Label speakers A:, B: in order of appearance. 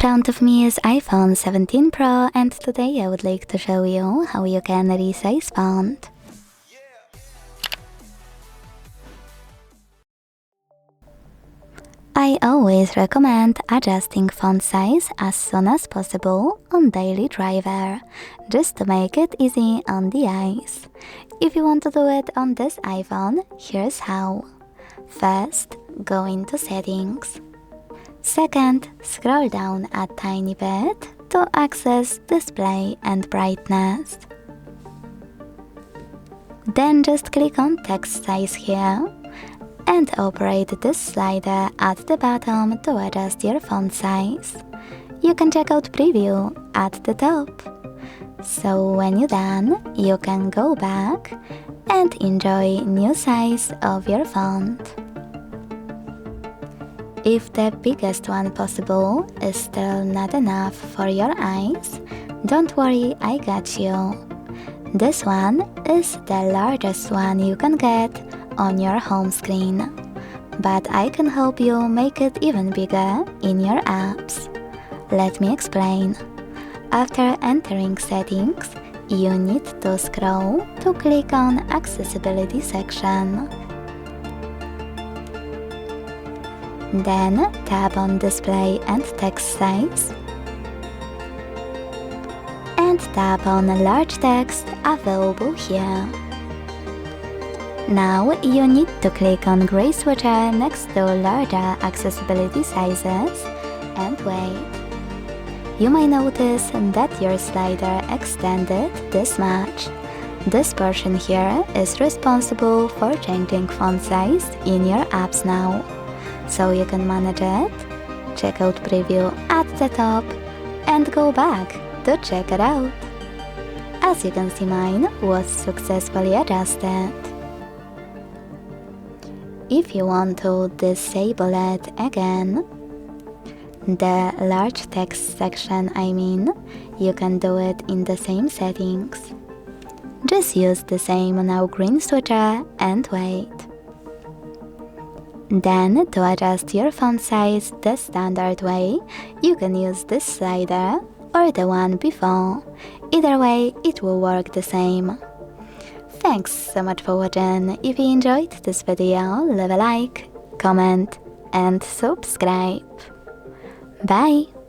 A: front of me is iPhone 17 Pro, and today I would like to show you how you can resize font. I always recommend adjusting font size as soon as possible on daily driver, just to make it easy on the eyes. If you want to do it on this iPhone, here's how. First, go into settings. Second, scroll down a tiny bit to access display and brightness. Then just click on text size here and operate this slider at the bottom to adjust your font size. You can check out preview at the top. So when you're done, you can go back and enjoy new size of your font. If the biggest one possible is still not enough for your eyes, don't worry, I got you. This one is the largest one you can get on your home screen, but I can help you make it even bigger in your apps. Let me explain. After entering settings, you need to scroll to click on accessibility section. Then tap on display and text size and tap on large text available here. Now you need to click on gray switcher next to larger accessibility sizes and wait. You may notice that your slider extended this much. This portion here is responsible for changing font size in your apps now. So you can manage it, check out preview at the top and go back to check it out. As you can see, mine was successfully adjusted. If you want to disable it again, the large text section you can do it in the same settings. Just use the same now green switcher and wait. Then, to adjust your font size the standard way, you can use this slider or the one before. Either way, it will work the same. Thanks so much for watching. If you enjoyed this video, leave a like, comment and subscribe. Bye!